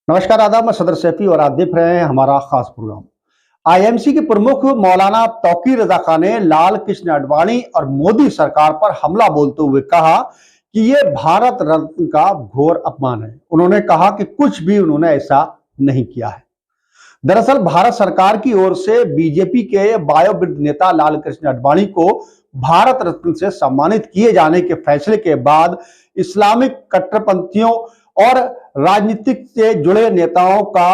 नमस्कार, आदाब। मैं सदर सैफी और आप देख रहे हैं हमारा खास प्रोग्राम। आईएमसी के प्रमुख मौलाना तौकीर रजा खान ने लाल कृष्ण आडवाणी और मोदी सरकार पर हमला बोलते हुए कहा कि ये भारत रत्न का घोर अपमान है। उन्होंने कहा कि कुछ भी उन्होंने ऐसा नहीं किया है। दरअसल भारत सरकार की ओर से बीजेपी के वयोवृद्ध नेता लाल कृष्ण आडवाणी को भारत रत्न से सम्मानित किए जाने के फैसले के बाद इस्लामिक कट्टरपंथियों और राजनीतिक से जुड़े नेताओं का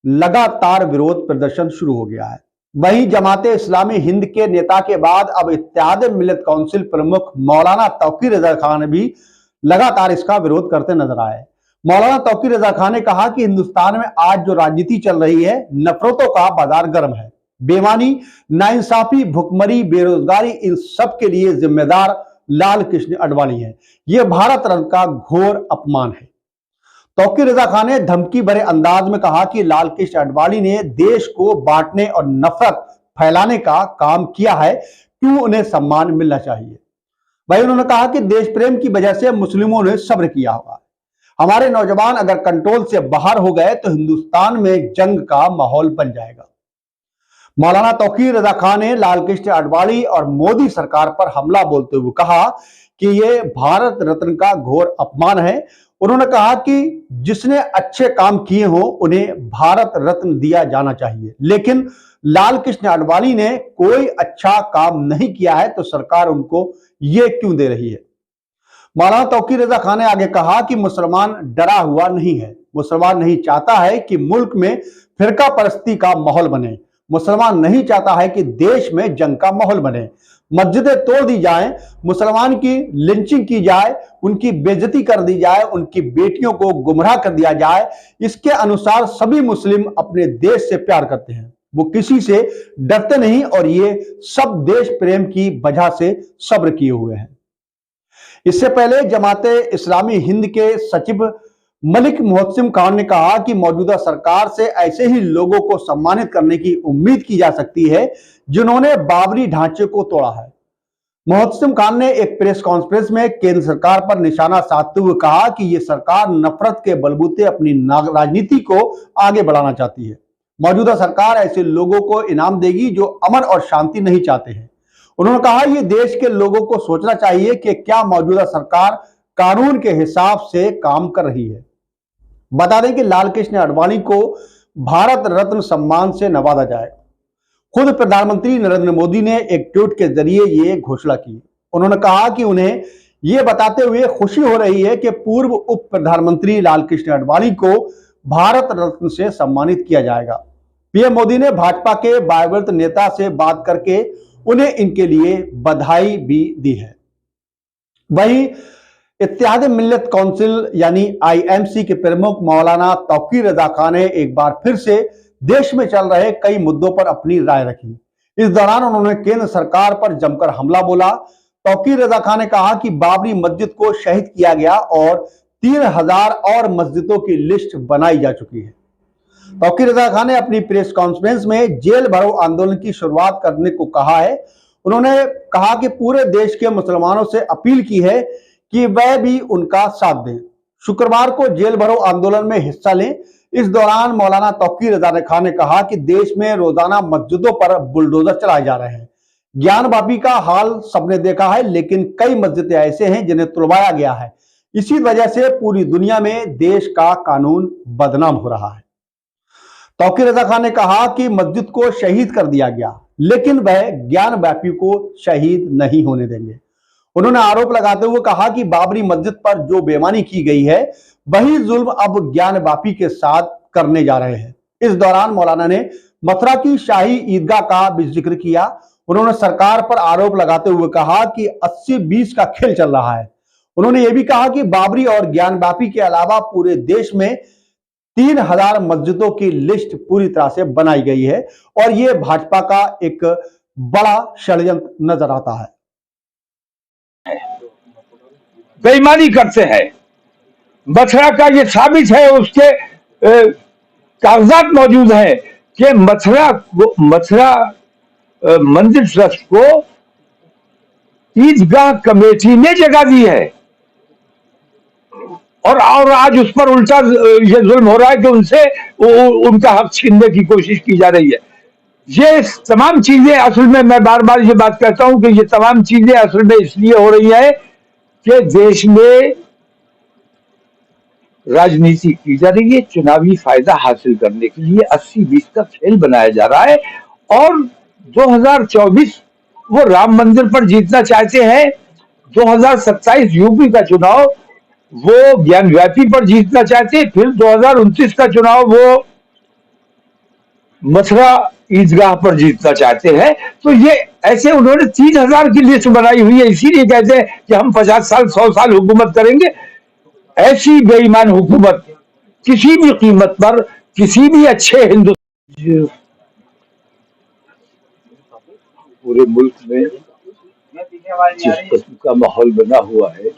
लगातार विरोध प्रदर्शन शुरू हो गया है। वहीं जमाते इस्लामी हिंद के नेता के बाद अब इत्तेहाद मिल्लत काउंसिल प्रमुख मौलाना तौकीर रजा खान भी लगातार इसका विरोध करते नजर आए। मौलाना तौकीर रजा खान ने कहा कि हिंदुस्तान में आज जो राजनीति चल रही है, नफरतों का बाजार गर्म है। बेईमानी, नाइंसाफी, भुखमरी, बेरोजगारी, इन सब के लिए जिम्मेदार लाल कृष्ण आडवाणी है। यह भारत रत्न का घोर अपमान है। तौकीर रजा खान ने धमकी भरे अंदाज में कहा कि लाल कृष्ण आडवाणी ने देश को बांटने और नफरत फैलाने का काम किया है, क्यों उन्हें सम्मान मिलना चाहिए। वहीं उन्होंने कहा कि देश प्रेम की वजह से मुस्लिमों ने सब्र किया होगा। हमारे नौजवान अगर कंट्रोल से बाहर हो गए तो हिंदुस्तान में जंग का माहौल बन जाएगा। मौलाना तौकीर रजा खान ने लाल कृष्ण आडवाणी और मोदी सरकार पर हमला बोलते हुए कहा कि यह भारत रत्न का घोर अपमान है। उन्होंने कहा कि जिसने अच्छे काम किए हो उन्हें भारत रत्न दिया जाना चाहिए, लेकिन लाल कृष्ण आडवाणी ने कोई अच्छा काम नहीं किया है तो सरकार उनको ये क्यों दे रही है। मौलाना तौकीर रजा खान ने आगे कहा कि मुसलमान डरा हुआ नहीं है। मुसलमान नहीं चाहता है कि मुल्क में फिरका परस्ती का माहौल बने। मुसलमान नहीं चाहता है कि देश में जंग का माहौल बने, मस्जिदें तोड़ दी जाएं, मुसलमान की लिंचिंग की जाए, उनकी बेइज्जती कर दी जाए, उनकी बेटियों को गुमराह कर दिया जाए। इसके अनुसार सभी मुस्लिम अपने देश से प्यार करते हैं, वो किसी से डरते नहीं और ये सब देश प्रेम की वजह से सब्र किए हुए हैं। इससे पहले जमाते इस्लामी हिंद के सचिव मलिक मोहसिन खान ने कहा कि मौजूदा सरकार से ऐसे ही लोगों को सम्मानित करने की उम्मीद की जा सकती है जिन्होंने बाबरी ढांचे को तोड़ा है। मोहसिन खान ने एक प्रेस कॉन्फ्रेंस में केंद्र सरकार पर निशाना साधते हुए कहा कि यह सरकार नफरत के बलबूते अपनी राजनीति को आगे बढ़ाना चाहती है। मौजूदा सरकार ऐसे लोगों को इनाम देगी जो अमन और शांति नहीं चाहते हैं। उन्होंने कहा यह देश के लोगों को सोचना चाहिए कि क्या मौजूदा सरकार कानून के हिसाब से काम कर रही है। बता दें कि लाल कृष्ण आडवाणी को भारत रत्न सम्मान से नवाजा जाएगा। खुद प्रधानमंत्री नरेंद्र मोदी ने एक ट्वीट के जरिए यह घोषणा की। उन्होंने कहा कि उन्हें यह बताते हुए खुशी हो रही है कि पूर्व उप प्रधानमंत्री लाल कृष्ण आडवाणी को भारत रत्न से सम्मानित किया जाएगा। पीएम मोदी ने भाजपा के वयोवृद्ध नेता से बात करके उन्हें इनके लिए बधाई भी दी है। वहीं इत्तेहाद मिल्लत काउंसिल यानी आईएमसी के प्रमुख मौलाना तौकीर रजा खान ने एक बार फिर से देश में चल रहे कई मुद्दों पर अपनी राय रखी। इस दौरान उन्होंने केंद्र सरकार पर जमकर हमला बोला। तौकीर रजा खान ने कहा कि बाबरी मस्जिद को शहीद किया गया और 3000 और मस्जिदों की लिस्ट बनाई जा चुकी है। तौकीर रजा खान ने अपनी प्रेस कॉन्फ्रेंस में जेल भरो आंदोलन की शुरुआत करने को कहा है। उन्होंने कहा कि पूरे देश के मुसलमानों से अपील की है कि वह भी उनका साथ दें, शुक्रवार को जेल भरो आंदोलन में हिस्सा लें। इस दौरान मौलाना तौकीर रजा खान ने कहा कि देश में रोजाना मस्जिदों पर बुलडोजर चलाए जा रहे हैं। ज्ञानवापी का हाल सबने देखा है, लेकिन कई मस्जिदें ऐसे हैं जिन्हें तुड़वाया गया है। इसी वजह से पूरी दुनिया में देश का कानून बदनाम हो रहा है। तौकीर रजा खान ने कहा कि मस्जिद को शहीद कर दिया गया, लेकिन वह ज्ञानवापी को शहीद नहीं होने देंगे। उन्होंने आरोप लगाते हुए कहा कि बाबरी मस्जिद पर जो बेईमानी की गई है वही जुल्म अब ज्ञानवापी के साथ करने जा रहे हैं। इस दौरान मौलाना ने मथुरा की शाही ईदगाह का भी जिक्र किया। उन्होंने सरकार पर आरोप लगाते हुए कहा कि 80-20 का खेल चल रहा है। उन्होंने यह भी कहा कि बाबरी और ज्ञानवापी के अलावा पूरे देश में 3000 मस्जिदों की लिस्ट पूरी तरह से बनाई गई है और यह भाजपा का एक बड़ा षड्यंत्र नजर आता है। बेईमानी करते हैं। मथुरा का ये साबित है, उसके कागजात मौजूद हैं कि मथुरा मंदिर ट्रस्ट को ईदगाह कमेटी ने जगह दी है। और आज उस पर उल्टा ये जुल्म हो रहा है कि उनसे उनका हक छीनने की कोशिश की जा रही है। ये तमाम चीजें असल में, मैं बार बार ये बात कहता हूं कि ये तमाम चीजें असल में इसलिए हो रही है कि देश में राजनीति की जा रही है, चुनावी फायदा हासिल करने के लिए 80-20 का खेल बनाया जा रहा है। और 2024 वो राम मंदिर पर जीतना चाहते हैं, 2027 यूपी का चुनाव वो ज्ञानव्यापी पर जीतना चाहते हैं, फिर 2029 का चुनाव वो मथुरा ईदगाह पर जीतना चाहते हैं। तो ये ऐसे उन्होंने 3000 की लिस्ट बनाई हुई है, इसीलिए कहते हैं कि हम 50 साल 100 साल हुकूमत करेंगे। ऐसी बेईमान हुकूमत किसी भी कीमत पर किसी भी अच्छे हिंदुस्तान, पूरे मुल्क में जिस किस्म का माहौल बना हुआ है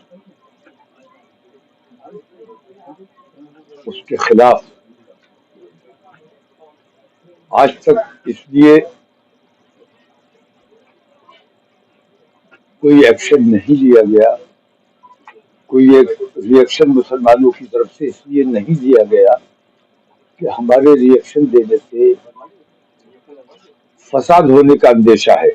उसके खिलाफ आज तक इसलिए कोई एक्शन नहीं लिया गया, कोई एक रिएक्शन मुसलमानों की तरफ से इसलिए नहीं दिया गया कि हमारे रिएक्शन देने से फसाद होने का अंदेशा है।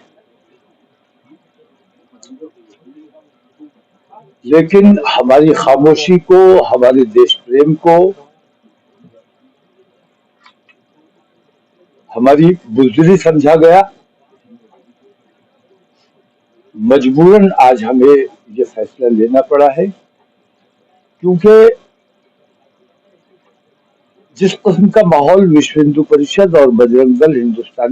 लेकिन हमारी खामोशी को, हमारे देश प्रेम को, हमारी बुज़दिली समझा गया। मजबूरन आज हमें ये फैसला लेना पड़ा है, क्योंकि जिस किस्म का माहौल विश्व हिंदू परिषद और बजरंग दल हिंदुस्तान